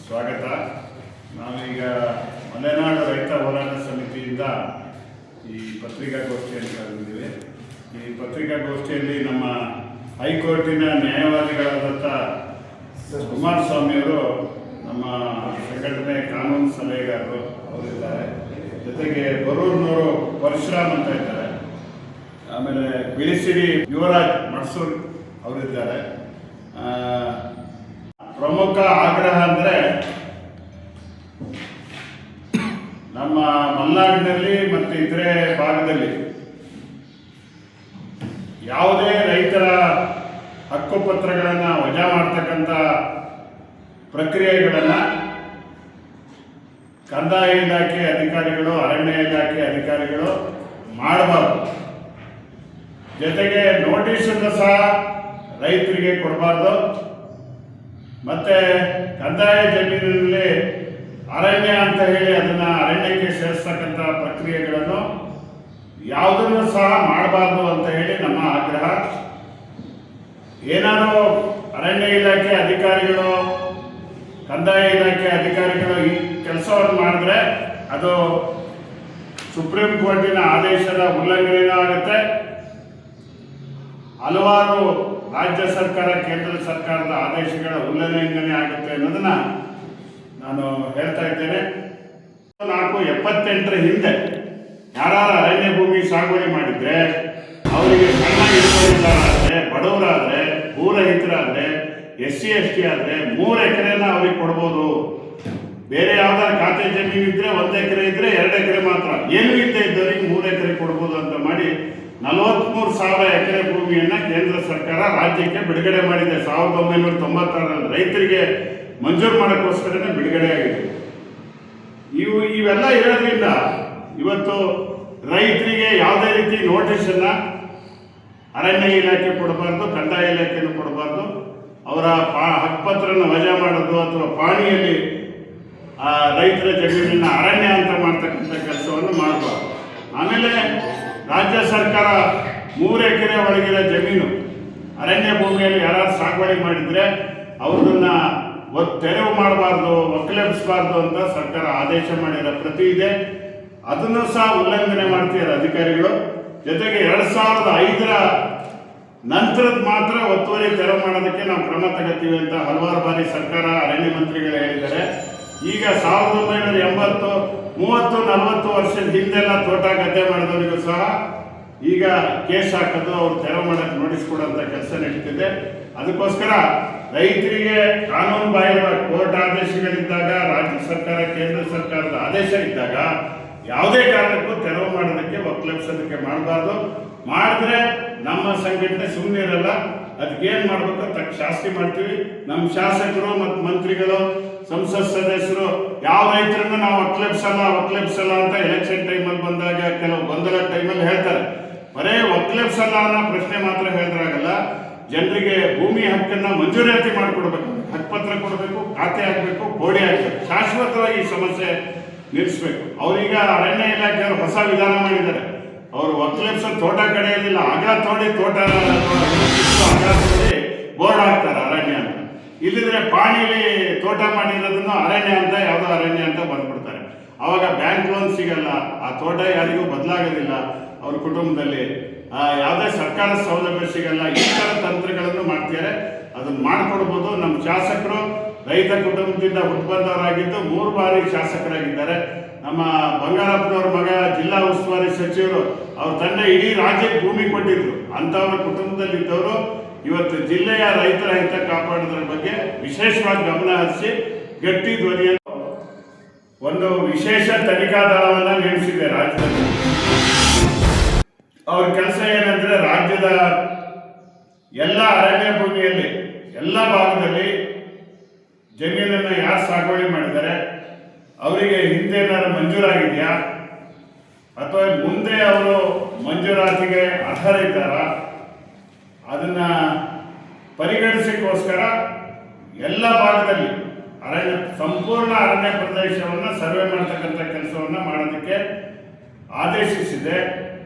ಸ್ವಾಗತ. ನಾವೀಗ ಮಲೆನಾಡು ರೈತ ಹೋರಾಟ ಸಮಿತಿಯಿಂದ ಈ ಪತ್ರಿಕಾಗೋಷ್ಠಿಯನ್ನು ಕರೆದಿದ್ದೇವೆ. ಈ ಪತ್ರಿಕಾಗೋಷ್ಠಿಯಲ್ಲಿ ನಮ್ಮ ಹೈಕೋರ್ಟಿನ ನ್ಯಾಯವಾದಿಗಳಾದಂಥ ಕುಮಾರಸ್ವಾಮಿಯವರು, ನಮ್ಮ ಸಂಘಟನೆ ಕಾನೂನು ಸಲಹೆಗಾರರು ಅವರಿದ್ದಾರೆ, ಜೊತೆಗೆ ಬರೂರ್ನವರು ಪರಶುರಾಮ್ ಅಂತ ಇದ್ದಾರೆ, ಆಮೇಲೆ ಬಿಳಿಸಿರಿ ಯುವರಾಜ್ ಮಡ್ಸೂರ್ ಅವರಿದ್ದಾರೆ. ಪ್ರಮುಖ ಆಗ್ರಹ ಅಂದರೆ ನಮ್ಮ ಮಲೆನಾಡಿನಲ್ಲಿ ಮತ್ತು ಇತರೆ ಭಾಗದಲ್ಲಿ ಯಾವುದೇ ರೈತರ ಹಕ್ಕುಪತ್ರಗಳನ್ನು ವಜಾ ಮಾಡ್ತಕ್ಕಂಥ ಪ್ರಕ್ರಿಯೆಗಳನ್ನು ಕಂದಾಯ ಇಲಾಖೆ ಅಧಿಕಾರಿಗಳು, ಅರಣ್ಯ ಇಲಾಖೆ ಅಧಿಕಾರಿಗಳು ಮಾಡಬಾರ್ದು. ಜೊತೆಗೆ ನೋಟಿಸನ್ನು ಸಹ ರೈತರಿಗೆ ಕೊಡಬಾರ್ದು. ಮತ್ತು ಕಂದಾಯ ಜಮೀನಿನಲ್ಲಿ ಅರಣ್ಯ ಅಂತ ಹೇಳಿ ಅದನ್ನು ಅರಣ್ಯಕ್ಕೆ ಸೇರಿಸ್ತಕ್ಕಂಥ ಪ್ರಕ್ರಿಯೆಗಳನ್ನು ಯಾವುದನ್ನು ಸಹ ಮಾಡಬಾರ್ದು ಅಂತ ಹೇಳಿ ನಮ್ಮ ಆಗ್ರಹ. ಏನಾದರೂ ಅರಣ್ಯ ಇಲಾಖೆ ಅಧಿಕಾರಿಗಳು, ಕಂದಾಯ ಇಲಾಖೆ ಅಧಿಕಾರಿಗಳು ಈ ಕೆಲಸವನ್ನು ಮಾಡಿದ್ರೆ ಅದು ಸುಪ್ರೀಂ ಕೋರ್ಟಿನ ಆದೇಶದ ಉಲ್ಲಂಘನೆ ಆಗುತ್ತೆ. ಹಲವಾರು ರಾಜ್ಯ ಸರ್ಕಾರ, ಕೇಂದ್ರ ಸರ್ಕಾರದ ಆದೇಶಗಳ ಉಲ್ಲಂಘನೆ ಆಗುತ್ತೆ ಅನ್ನೋದನ್ನ ನಾನು ಹೇಳ್ತಾ ಇದ್ದೇನೆ. 478 ಹಿಂದೆ ಯಾರು ಅರಣ್ಯ ಭೂಮಿ ಸಾಗುವಳಿ ಮಾಡಿದ್ರೆ ಅವರಿಗೆ ಸಣ್ಣ ಹಿಡುವಳಿದಾರರಾದರೆ, ಬಡವರಾದರೆ, ಭೂರಹಿತರಾದರೆ, SC ST ಆದರೆ 3 ಎಕರೆನ ಅವ್ರಿಗೆ ಕೊಡ್ಬೋದು. ಬೇರೆ ಯಾವ್ದಾದ್ರು ಖಾತೆ ಜಮೀನು ಇದ್ರೆ 1 ಎಕರೆ ಇದ್ರೆ 2 ಎಕರೆ ಮಾತ್ರ, ಏನು ಇದ್ದೇ ಇದ್ದವರಿಗೆ 3 ಎಕರೆ ಕೊಡ್ಬೋದು ಅಂತ ಮಾಡಿ 43,000 ಎಕರೆ ಭೂಮಿಯನ್ನು ಕೇಂದ್ರ ಸರ್ಕಾರ ರಾಜ್ಯಕ್ಕೆ ಬಿಡುಗಡೆ ಮಾಡಿದೆ. 1996ರಲ್ಲಿ ರೈತರಿಗೆ ಮಂಜೂರು ಮಾಡೋಕ್ಕೋಸ್ಕರನೇ ಬಿಡುಗಡೆ ಆಗಿದೆ. ಇವೆಲ್ಲ ಇರೋದ್ರಿಂದ ಇವತ್ತು ರೈತರಿಗೆ ಯಾವುದೇ ರೀತಿ ನೋಟಿಸನ್ನು ಅರಣ್ಯ ಇಲಾಖೆ ಕೊಡಬಾರ್ದು, ಕಂದಾಯ ಇಲಾಖೆಯನ್ನು ಕೊಡಬಾರ್ದು. ಅವರ ಹಕ್ಕುಪತ್ರನ ವಜಾ ಮಾಡೋದು ಅಥವಾ ಪಾಣಿಯಲ್ಲಿ ರೈತರ ಜಮೀನನ್ನು ಅರಣ್ಯ ಅಂತ ಮಾಡ್ತಕ್ಕಂಥ ಕೆಲಸವನ್ನು ಮಾಡಬಾರ್ದು. ಆಮೇಲೆ ರಾಜ್ಯ ಸರ್ಕಾರ 3 ಎಕರೆ ಒಳಗಿರೋ ಜಮೀನು ಅರಣ್ಯ ಭೂಮಿಯಲ್ಲಿ ಯಾರಾದ್ರು ಸಾಗುವಳಿ ಮಾಡಿದರೆ ಅವ್ರನ್ನ ತೆರವು ಮಾಡಬಾರ್ದು, ಒಕ್ಕಲೆಬ್ಬಿಸಬಾರ್ದು ಅಂತ ಸರ್ಕಾರ ಆದೇಶ ಮಾಡಿರೋ ಪ್ರತಿ ಇದೆ. ಅದನ್ನು ಸಹ ಉಲ್ಲಂಘನೆ ಮಾಡ್ತಿದ್ದಾರೆ ಅಧಿಕಾರಿಗಳು. ಜೊತೆಗೆ 2005ರ ನಂತರದ ಮಾತ್ರ ಒತ್ತುವರಿ ತೆರವು ಮಾಡೋದಕ್ಕೆ ನಾವು ಕ್ರಮ ತಗೋತೀವಿ ಅಂತ ಹಲವಾರು ಬಾರಿ ಸರ್ಕಾರ, ಅರಣ್ಯ ಮಂತ್ರಿಗಳು ಹೇಳಿದ್ದಾರೆ. ಈಗ 1980, 30-40 ವರ್ಷದ ಹಿಂದೆಲ್ಲ ತೋಟ ಗದ್ದೆ ಮಾಡಿದವರಿಗೂ ಸಹ ಈಗ ಕೇಸ್ ಹಾಕೋದು, ಅವ್ರು ತೆರವು ಮಾಡೋಕ್ಕೆ ನೋಟಿಸ್ ಕೊಡೋಂಥ ಕೆಲಸ ನಡೀತಿದೆ. ಅದಕ್ಕೋಸ್ಕರ ರೈತರಿಗೆ ಕಾನೂನು ಬಾಹಿರ ಕೋರ್ಟ್ ಆದೇಶಗಳಿದ್ದಾಗ, ರಾಜ್ಯ ಸರ್ಕಾರ, ಕೇಂದ್ರ ಸರ್ಕಾರದ ಆದೇಶ ಇದ್ದಾಗ ಯಾವುದೇ ಕಾರಣಕ್ಕೂ ತೆರವು ಮಾಡೋದಕ್ಕೆ, ಒಕ್ಕಲೆಬ್ಸೋದಕ್ಕೆ ಮಾಡಬಾರ್ದು. ಮಾಡಿದ್ರೆ ನಮ್ಮ ಸಂಘಟನೆ ಸುಮ್ಮನೆ ಇರಲ್ಲ. ಅದಕ್ಕೇನು ಮಾಡಬೇಕು ತಕ್ಕ ಶಾಸ್ತಿ ಮಾಡ್ತೀವಿ. ನಮ್ಮ ಶಾಸಕರು ಮತ್ತು ಮಂತ್ರಿಗಳು, ಸಂಸತ್ ಸದಸ್ಯರು ಯಾವ ರೈತರನ್ನು ನಾವು ಒಕ್ಕಲೆಬ್ಸಲ್ಲ ಅಂತ ಎಲೆಕ್ಷನ್ ಟೈಮಲ್ಲಿ ಬಂದಾಗ ಕೆಲವು ಗೊಂದಲ ಟೈಮಲ್ಲಿ ಹೇಳ್ತಾರೆ. ಬರೇ ಒಕ್ಕಲೆಬ್ಸಲ್ಲ ಅನ್ನೋ ಪ್ರಶ್ನೆ ಮಾತ್ರ ಹೇಳಿದ್ರಾಗಲ್ಲ. ಜನರಿಗೆ ಭೂಮಿ ಹಕ್ಕನ್ನು ಮಂಜೂರಾತಿ ಮಾಡಿಕೊಡ್ಬೇಕು, ಹಕ್ಕುಪತ್ರ ಕೊಡಬೇಕು, ಖಾತೆ ಹಾಕಬೇಕು, ಬೋಡಿ ಹಾಕಬೇಕು, ಶಾಶ್ವತವಾಗಿ ಈ ಸಮಸ್ಯೆ ನಿಲ್ಲಿಸಬೇಕು. ಅವರೀಗ ಅರಣ್ಯ ಇಲಾಖೆಯವರು ಹೊಸ ವಿಧಾನ ಮಾಡಿದ್ದಾರೆ. ಅವರು ಒಕ್ಕಲೆಬ್ಸ ತೋಟ ಕಡೆಯಲ್ಲಿಲ್ಲ, ಅಗ ತೋಡಿ ತೋಟ ಬೋರ್ಡ್ ಹಾಕ್ತಾರೆ ಅರಣ್ಯ ಅಂತ. ಇಲ್ಲಿದ್ರೆ ಪಾಣಿಲಿ ತೋಟ ಮಾಡಿರೋದನ್ನು ಅರಣ್ಯ ಅಂತ, ಯಾವುದೋ ಅರಣ್ಯ ಅಂತ ಬಂದ್ಬಿಡ್ತಾರೆ. ಅವಾಗ ಬ್ಯಾಂಕ್ ಲೋನ್ ಸಿಗಲ್ಲ, ಆ ತೋಟ ಯಾರಿಗೂ ಬದಲಾಗೋದಿಲ್ಲ, ಅವ್ರ ಕುಟುಂಬದಲ್ಲಿ ಯಾವುದೇ ಸರ್ಕಾರ ಸೌಲಭ್ಯ ಸಿಗಲ್ಲ. ಈ ಥರ ತಂತ್ರಗಳನ್ನು ಮಾಡ್ತಿದ್ದಾರೆ. ಅದನ್ನು ಮಾಡಿಕೊಡ್ಬೋದು. ನಮ್ಮ ಶಾಸಕರು ರೈತ ಕುಟುಂಬದಿಂದ ಹುಟ್ಟುಬಂದವರಾಗಿದ್ದು 3 ಬಾರಿ ಶಾಸಕರಾಗಿದ್ದಾರೆ. ನಮ್ಮ ಬಂಗಾರಪ್ಪನವ್ರ ಮಗ ಜಿಲ್ಲಾ ಉಸ್ತುವಾರಿ ಸಚಿವರು, ಅವ್ರ ತಂದೆ ಇಡೀ ರಾಜ್ಯಕ್ಕೆ ಭೂಮಿ ಕೊಟ್ಟಿದ್ರು. ಅಂಥವ್ರ ಕುಟುಂಬದಲ್ಲಿದ್ದವರು ಇವತ್ತು ಜಿಲ್ಲೆಯ ರೈತರ ಹಿತ ಕಾಪಾಡೋದ್ರ ಬಗ್ಗೆ ವಿಶೇಷವಾಗಿ ಗಮನ ಹರಿಸಿ ಗಟ್ಟಿ ಧ್ವನಿಯನ್ನು ಒಂದು ವಿಶೇಷ ತನಿಖಾ ದಳವನ್ನು ನೇಮಿಸಿದೆ ರಾಜ್ಯದಲ್ಲಿ. ಅವ್ರ ಕೆಲಸ ಏನಂದ್ರೆ ರಾಜ್ಯದ ಎಲ್ಲ ಅರಣ್ಯ ಭೂಮಿಯಲ್ಲಿ, ಎಲ್ಲ ಭಾಗದಲ್ಲಿ ಜಮೀನನ್ನು ಯಾರು ಸಾಗುವಳಿ ಮಾಡಿದ್ದಾರೆ, ಅವರಿಗೆ ಹಿಂದೆ ಏನಾದ್ರು ಮಂಜೂರಾಗಿದೆಯಾ ಅಥವಾ ಮುಂದೆ ಅವರು ಮಂಜೂರಾತಿಗೆ ಅರ್ಹರ ಇದ್ದಾರಾ, ಅದನ್ನ ಪರಿಗಣಿಸೋಕ್ಕೋಸ್ಕರ ಎಲ್ಲ ಭಾಗದಲ್ಲಿ ಸಂಪೂರ್ಣ ಅರಣ್ಯ ಪ್ರದೇಶವನ್ನು ಸರ್ವೆ ಮಾಡ್ತಕ್ಕಂಥ ಕೆಲಸವನ್ನು ಮಾಡೋದಕ್ಕೆ ಆದೇಶಿಸಿದೆ.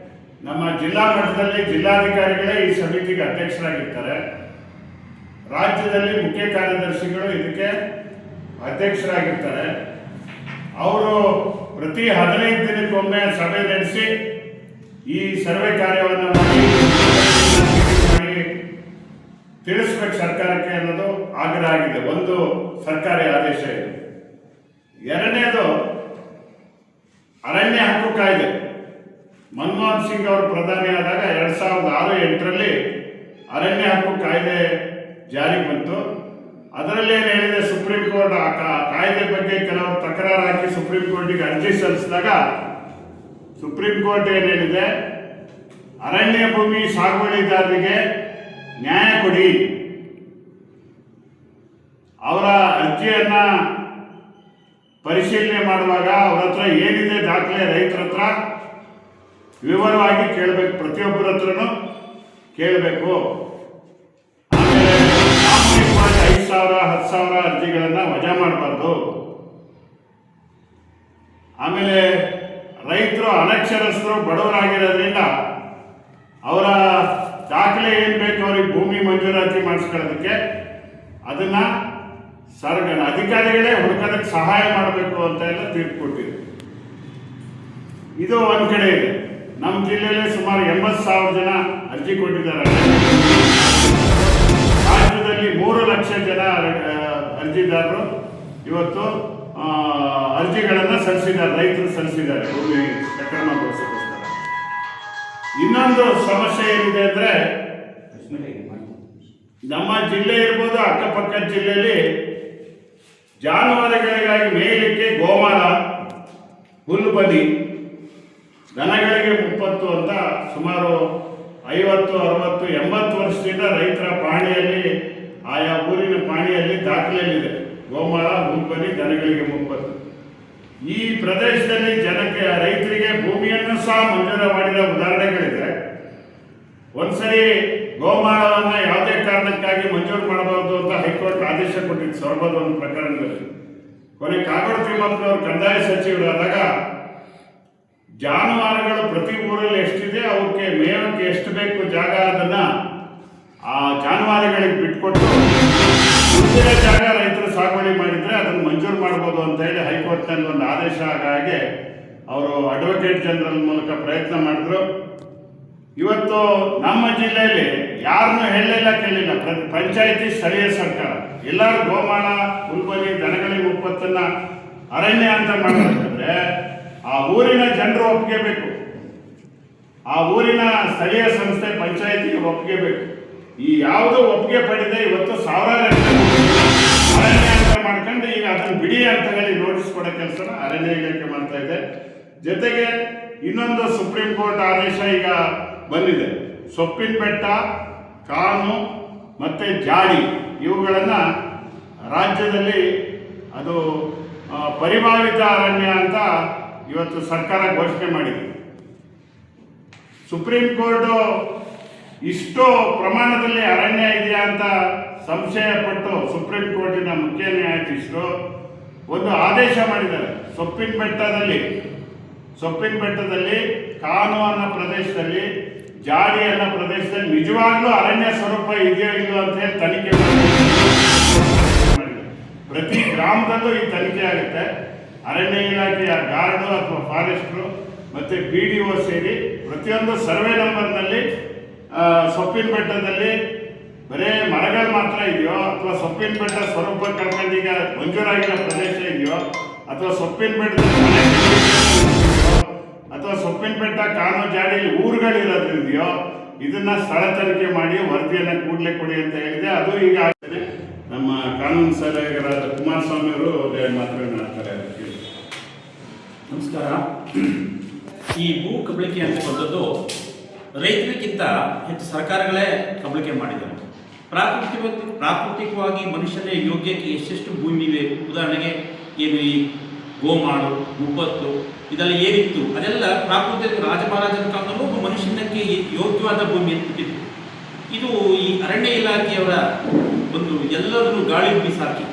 ನಮ್ಮ ಜಿಲ್ಲಾ ಮಟ್ಟದಲ್ಲಿ ಜಿಲ್ಲಾಧಿಕಾರಿಗಳೇ ಈ ಸಮಿತಿಗೆ ಅಧ್ಯಕ್ಷರಾಗಿರ್ತಾರೆ. ರಾಜ್ಯದಲ್ಲಿ ಮುಖ್ಯ ಕಾರ್ಯದರ್ಶಿಗಳು ಇದಕ್ಕೆ ಅಧ್ಯಕ್ಷರಾಗಿರ್ತಾರೆ. ಅವರು ಪ್ರತಿ 15 ದಿನಕ್ಕೊಮ್ಮೆ ಸಭೆ ನಡೆಸಿ ಈ ಸರ್ವೆ ಕಾರ್ಯವನ್ನು ಮಾಡಿ ತಿಳಿಸ್ಬೇಕು ಸರ್ಕಾರಕ್ಕೆ ಅನ್ನೋದು ಆಗ್ರಹ ಆಗಿದೆ. ಒಂದು ಸರ್ಕಾರಿ ಆದೇಶ ಇದೆ. ಎರಡನೇದು ಅರಣ್ಯ ಹಕ್ಕು ಕಾಯ್ದೆ. ಮನಮೋಹನ್ ಸಿಂಗ್ ಅವರು ಪ್ರಧಾನಿ ಆದಾಗ 2006-08ರಲ್ಲಿ ಅರಣ್ಯ ಹಕ್ಕು ಕಾಯ್ದೆ ಜಾರಿಗೆ ಬಂತು. ಅದರಲ್ಲಿ ಏನು ಹೇಳಿದೆ, ಸುಪ್ರೀಂ ಕೋರ್ಟ್ ಕಾಯ್ದೆ ಬಗ್ಗೆ ಕೆಲವರು ತಕರಾರು ಹಾಕಿ ಸುಪ್ರೀಂ ಕೋರ್ಟಿಗೆ ಅರ್ಜಿ ಸಲ್ಲಿಸಿದಾಗ ಸುಪ್ರೀಂ ಕೋರ್ಟ್ ಏನು ಹೇಳಿದೆ, ಅರಣ್ಯ ಭೂಮಿ ಸಾಗುವಳಿದಾರರಿಗೆ ನ್ಯಾಯ ಕೊಡಿ, ಅವರ ಅರ್ಜಿಯನ್ನ ಪರಿಶೀಲನೆ ಮಾಡುವಾಗ ಅವ್ರ ಹತ್ರ ಏನಿದೆ ದಾಖಲೆ ರೈತರ ಹತ್ರ ವಿವರವಾಗಿ ಕೇಳಬೇಕು, ಪ್ರತಿಯೊಬ್ಬರ ಹತ್ರನೂ ಕೇಳಬೇಕು. ಆಮೇಲೆ 5,000 10,000 ಅರ್ಜಿಗಳನ್ನ ವಜಾ ಮಾಡಬಾರ್ದು. ಆಮೇಲೆ ರೈತರು ಅನಕ್ಷರಸ್ಥರು ಬಡವರಾಗಿರೋದ್ರಿಂದ ಅವರ ದಾಖಲೆ ಏನ್ ಬೇಕು ಅವ್ರಿಗೆ ಭೂಮಿ ಮಂಜೂರಾತಿ ಮಾಡಿಸ್ಕೊಳ್ಳೋದಕ್ಕೆ ಅದನ್ನ ಅಧಿಕಾರಿಗಳೇ ಹುಡುಕೋದಕ್ಕೆ ಸಹಾಯ ಮಾಡಬೇಕು ಅಂತ ಎಲ್ಲ ತೀರ್ಪು ಕೊಟ್ಟಿದೆ. ಇದು ಒಂದ್ ಕಡೆ ಇದೆ. ನಮ್ಮ ಜಿಲ್ಲೆಯಲ್ಲಿ ಸುಮಾರು 80,000 ಜನ ಅರ್ಜಿ ಕೊಟ್ಟಿದ್ದಾರೆ. ರಾಜ್ಯದಲ್ಲಿ 3 ಲಕ್ಷ ಜನ ಅರ್ಜಿದಾರರು ಇವತ್ತು ಅರ್ಜಿಗಳನ್ನು ಸಲ್ಲಿಸಿದ್ದಾರೆ, ರೈತರು ಸಲ್ಲಿಸಿದ್ದಾರೆ ಭೂಮಿ ಸಕ್ರಮಗೊಳಿಸೋಸ್ಕರ. ಇನ್ನೊಂದು ಸಮಸ್ಯೆ ಏನಿದೆ ಅಂದ್ರೆ, ನಮ್ಮ ಜಿಲ್ಲೆ ಇರ್ಬೋದು, ಅಕ್ಕಪಕ್ಕದ ಜಿಲ್ಲೆಯಲ್ಲಿ ಜಾನುವಾರುಗಳಿಗಾಗಿ ಮೇಯಲಿಕ್ಕೆ ಗೋಮಾಳ, ಹುಲ್ಲು ಬದಿ, ದನಗಳಿಗೆ 30 ಅಂತ ಸುಮಾರು 50, 60, 80 ವರ್ಷದಿಂದ ರೈತರ ಪಾಣಿಯಲ್ಲಿ, ಆಯಾ ಊರಿನ ಪಾಣಿಯಲ್ಲಿ ದಾಖಲೆಯಲ್ಲಿದೆ ಗೋಮಾಳ, ಹುಲ್ಬಲಿ, ದನಗಳಿಗೆ 30. ಈ ಪ್ರದೇಶದಲ್ಲಿ ಜನಕ್ಕೆ, ರೈತರಿಗೆ ಭೂಮಿಯನ್ನು ಸಹ ಮಂಜೂರು ಮಾಡಿದ ಉದಾಹರಣೆಗಳಿದೆ. ಒಂದ್ಸರಿ ಗೋಮಾಳವನ್ನ ಯಾವುದೇ ಕಾರಣಕ್ಕಾಗಿ ಮಂಜೂರು ಮಾಡಬಾರದು ಅಂತ ಹೈಕೋರ್ಟ್ ಆದೇಶ ಕೊಟ್ಟಿತ್ತು ಸೊರಬದ ಒಂದು ಪ್ರಕರಣದಲ್ಲಿ. ಕೊನೆ ಕಾಗೋಡು ತಿಮ್ಮಪ್ಪನವರು ಕಂದಾಯ ಸಚಿವರಾದಾಗ ಜಾನುವಾರುಗಳು ಪ್ರತಿ ಊರಲ್ಲಿ ಎಷ್ಟಿದೆ, ಅವಕ್ಕೆ ಮೇವಕ್ಕೆ ಎಷ್ಟು ಬೇಕು ಜಾಗ, ಅದನ್ನ ಆ ಜಾನುವಾರುಗಳಿಗೆ ಬಿಟ್ಕೊಟ್ಟು ಉಳಿದಿರೋ ಜಾಗ ರೈತರು ಸಾಗುವಳಿ ಮಾಡಿದ್ರೆ ಅದನ್ನು ಮಂಜೂರು ಮಾಡ್ಬೋದು ಅಂತ ಹೇಳಿ ಹೈಕೋರ್ಟ್ನಲ್ಲಿ ಒಂದು ಆದೇಶ ಆಗಾಗೆ ಅವರು ಅಡ್ವೊಕೇಟ್ ಜನರಲ್ ಮೂಲಕ ಪ್ರಯತ್ನ ಮಾಡಿದ್ರು. ಇವತ್ತು ನಮ್ಮ ಜಿಲ್ಲೆಯಲ್ಲಿ ಯಾರನ್ನು ಹೇಳಲಿಲ್ಲ ಕೇಳಿಲ್ಲ, ಪಂಚಾಯಿತಿ, ಸ್ಥಳೀಯ ಸರ್ಕಾರ ಎಲ್ಲರೂ ಗೋಮಾಳ, ಹುಲ್ಬಲಿ, ದನಗಳಿಗೆ 30 ಅರಣ್ಯ ಅಂತ ಮಾಡಬೇಕಂದ್ರೆ ಆ ಊರಿನ ಜನರು ಒಪ್ಪಿಗೆ ಬೇಕು, ಆ ಊರಿನ ಸ್ಥಳೀಯ ಸಂಸ್ಥೆ ಪಂಚಾಯಿತಿಗೆ ಒಪ್ಪಿಗೆ ಬೇಕು. ಈ ಯಾವುದು ಒಪ್ಪಿಗೆ ಪಡೆದೆ ಇವತ್ತು ಸಾವಿರಾರು ಅರಣ್ಯ ಅಂತ ಮಾಡ್ಕೊಂಡು ಈಗ ಅದನ್ನು ಬಿಡಿ ಅಂತ ಹೇಳಿ ನೋಟಿಸ್ ಕೊಡೋ ಕೆಲಸನ ಅರಣ್ಯ ಇಲಾಖೆ ಮಾಡ್ತಾ ಇದೆ. ಜೊತೆಗೆ ಇನ್ನೊಂದು ಸುಪ್ರೀಂ ಕೋರ್ಟ್ ಆದೇಶ ಈಗ ಬಂದಿದೆ. ಸೊಪ್ಪಿನ ಬೆಟ್ಟ, ಕಾನು ಮತ್ತೆ ಜಾಡಿ ಇವುಗಳನ್ನ ರಾಜ್ಯದಲ್ಲಿ ಅದು ಪರಿಭಾವಿತ ಅರಣ್ಯ ಅಂತ ಇವತ್ತು ಸರ್ಕಾರ ಘೋಷಣೆ ಮಾಡಿದೆ. ಸುಪ್ರೀಂ ಕೋರ್ಟ್ ಇಷ್ಟು ಪ್ರಮಾಣದಲ್ಲಿ ಅರಣ್ಯ ಇದೆಯಾ ಅಂತ ಸಂಶಯ ಪಟ್ಟು ಸುಪ್ರೀಂ ಕೋರ್ಟಿನ ಮುಖ್ಯ ನ್ಯಾಯಾಧೀಶರು ಒಂದು ಆದೇಶ ಮಾಡಿದ್ದಾರೆ. ಸೊಪ್ಪಿನ ಬೆಟ್ಟದಲ್ಲಿ ಕಾನು ಅನ್ನೋ ಪ್ರದೇಶದಲ್ಲಿ, ಜಾಡಿ ಅನ್ನೋ ಪ್ರದೇಶದಲ್ಲಿ ನಿಜವಾಗ್ಲೂ ಅರಣ್ಯ ಸ್ವರೂಪ ಇದೆಯೋ ಇಲ್ಲೋ ಅಂತ ಹೇಳಿ ತನಿಖೆ ಮಾಡಿದ್ದಾರೆ. ಪ್ರತಿ ಗ್ರಾಮದಲ್ಲೂ ಈ ತನಿಖೆ ಆಗುತ್ತೆ. ಅರಣ್ಯ ಇಲಾಖೆಯ ಗಾರ್ಡು ಅಥವಾ ಫಾರೆಸ್ಟ್ರು ಮತ್ತೆ BDO ಸೇರಿ ಪ್ರತಿಯೊಂದು ಸರ್ವೆ ನಂಬರ್ನಲ್ಲಿ ಸೊಪ್ಪಿನ ಬೆಟ್ಟದಲ್ಲಿ ಬರೇ ಮರಗಳು ಮಾತ್ರ ಇದೆಯೋ, ಅಥವಾ ಸೊಪ್ಪಿನ ಬೆಟ್ಟ ಸ್ವರೂಪ ಕಳ್ಕೊಂಡೀಗ ಮಂಜೂರಾಗಿರೋ ಪ್ರದೇಶ ಇದೆಯೋ, ಅಥವಾ ಸೊಪ್ಪಿನ ಬೆಟ್ಟದಲ್ಲಿ ಅಥವಾ ಸೊಪ್ಪಿನ ಬೆಟ್ಟ, ಕಾನು, ಜಾಡಿಯಲ್ಲಿ ಊರುಗಳಿರೋದ್ರಿದೆಯೋ ಇದನ್ನ ಸ್ಥಳ ತನಿಖೆ ಮಾಡಿ ವರದಿಯನ್ನು ಕೂಡಲೇ ಕೊಡಿ ಅಂತ ಹೇಳಿದೆ. ಅದು ಈಗ ಆಗ್ತದೆ. ನಮ್ಮ ಕಾನೂನು ಸಲಹೆಗಾರರಾದ ಕುಮಾರಸ್ವಾಮಿ ಅವರು ಮಾತನಾಡ್ತಾರೆ. ನಮಸ್ಕಾರ. ಈ ಭೂ ಕಬಳಿಕೆ ಅಂತಕ್ಕಂಥದ್ದು ರೈತರಿಗಿಂತ ಹೆಚ್ಚು ಸರ್ಕಾರಗಳೇ ಕಬಳಿಕೆ ಮಾಡಿದ್ದಾರೆ. ಪ್ರಾಕೃತಿಕವಾಗಿ ಮನುಷ್ಯನ ಯೋಗ್ಯಕ್ಕೆ ಎಷ್ಟೆಷ್ಟು ಭೂಮಿ ಇವೆ, ಉದಾಹರಣೆಗೆ ಏನು ಈ ಗೋಮಾಳು, ಮುಪ್ಪತ್ತು ಇದೆಲ್ಲ ಏನಿತ್ತು ಅದೆಲ್ಲ ಪ್ರಾಕೃತಿಕ ರಾಜಮಹಾರಾಜನ ಕಾಲದಲ್ಲೂ ಒಬ್ಬ ಮನುಷ್ಯನಕ್ಕೆ ಯೋಗ್ಯವಾದ ಭೂಮಿ ಇತ್ತು. ಇದು ಈ ಅರಣ್ಯ ಇಲಾಖೆಯವರ ಒಂದು ಎಲ್ಲದನ್ನು ಗಾಳಿ ಬೀಸಾಕಿ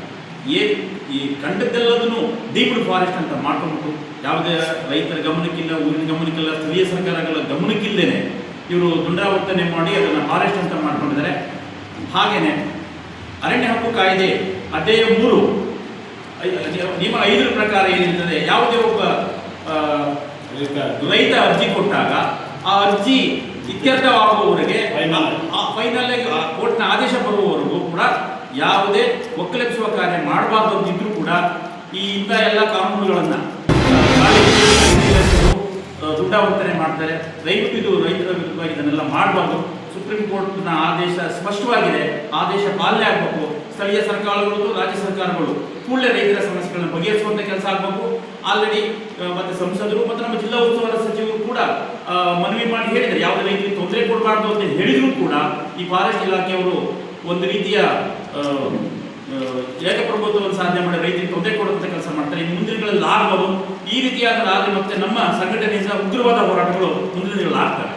ಈ ಕಂಡದ್ದೆಲ್ಲದನ್ನು ಡೀಮ್ಡ್ ಫಾರೆಸ್ಟ್ ಅಂತ ಮಾಡ್ಕೊಂಡ್ಬಿಟ್ಟು ಯಾವುದೇ ರೈತರ ಗಮನಕ್ಕಿಲ್ಲ, ಊರಿನ ಗಮನಕ್ಕಿಲ್ಲ, ಸ್ಥಳೀಯ ಸರ್ಕಾರಗಳ ಗಮನಕ್ಕಿಲ್ಲದೇನೆ ಇವರು ದುಂಡಾವರ್ತನೆ ಮಾಡಿ ಅದನ್ನು ಫಾರೆಸ್ಟ್ ಅಂತ ಮಾಡ್ಕೊಂಡಿದ್ದಾರೆ. ಹಾಗೆಯೇ ಅರಣ್ಯ ಹಕ್ಕು ಕಾಯ್ದೆ ಅಧ್ಯಾಯ 3 ನಿಯಮ 5 ಪ್ರಕಾರ ಏನಿರ್ತದೆ, ಯಾವುದೇ ಒಬ್ಬ ರೈತ ಅರ್ಜಿ ಕೊಟ್ಟಾಗ ಆ ಅರ್ಜಿ ಇತ್ಯರ್ಥವಾಗುವವರೆಗೆ ಫೈನಲ್ ಕೋರ್ಟ್ನ ಆದೇಶ ಬರುವವರೆಗೂ ಕೂಡ ಯಾವುದೇ ಒಕ್ಕಲೆಬ್ಬಿಸುವ ಕಾರ್ಯ ಮಾಡಬಾರ್ದು ಅಂತಿದ್ರು ಕೂಡ ಈ ಇಂಥ ಎಲ್ಲ ಕಾನೂನುಗಳನ್ನು ದುಡ್ಡಾವರ್ತನೆ ಮಾಡ್ತಾರೆ. ದಯವಿಟ್ಟು ಇದು ರೈತರ ವಿರುದ್ಧವಾಗಿ ಇದನ್ನೆಲ್ಲ ಮಾಡಬಾರ್ದು. ಸುಪ್ರೀಂ ಕೋರ್ಟ್ನ ಆದೇಶ ಸ್ಪಷ್ಟವಾಗಿದೆ, ಆದೇಶ ಪಾಲನೆ ಆಗಬೇಕು. ಸ್ಥಳೀಯ ಸರ್ಕಾರಗಳು, ರಾಜ್ಯ ಸರ್ಕಾರಗಳು ಕೂಡಲೇ ರೈತರ ಸಮಸ್ಯೆಗಳನ್ನು ಬಗೆಹರಿಸುವಂಥ ಕೆಲಸ ಆಗಬೇಕು. ಆಲ್ರೆಡಿ ಮತ್ತೆ ಸಂಸದರು ಮತ್ತು ನಮ್ಮ ಜಿಲ್ಲಾ ಉಸ್ತುವಾರಿ ಸಚಿವರು ಕೂಡ ಮನವಿ ಮಾಡಿ ಹೇಳಿದ್ದಾರೆ, ಯಾವುದೇ ರೈತರಿಗೆ ತೊಂದರೆ ಕೊಡಬಾರ್ದು ಅಂತ ಹೇಳಿದ್ರು ಕೂಡ ಈ ಫಾರೆಸ್ಟ್ ಇಲಾಖೆಯವರು ಒಂದು ರೀತಿಯ ಏಕಪ್ರಭುತ್ವವನ್ನು ಸಾಧನೆ ಮಾಡಿ ರೈತರಿಗೆ ತೊಂದರೆ ಕೊಡುವಂಥ ಕೆಲಸ ಮಾಡ್ತಾರೆ. ಇನ್ನು ಮುಂದಿನ ದಿನಗಳಲ್ಲಿ ಆಗ್ಬೋದು. ಈ ರೀತಿಯಾದ ಮತ್ತೆ ನಮ್ಮ ಸಂಘಟನೆಯಿಂದ ಉಗ್ರವಾದ ಹೋರಾಟಗಳು ಮುಂದಿನ ದಿನಗಳಲ್ಲಿ ಆಗ್ತವೆ.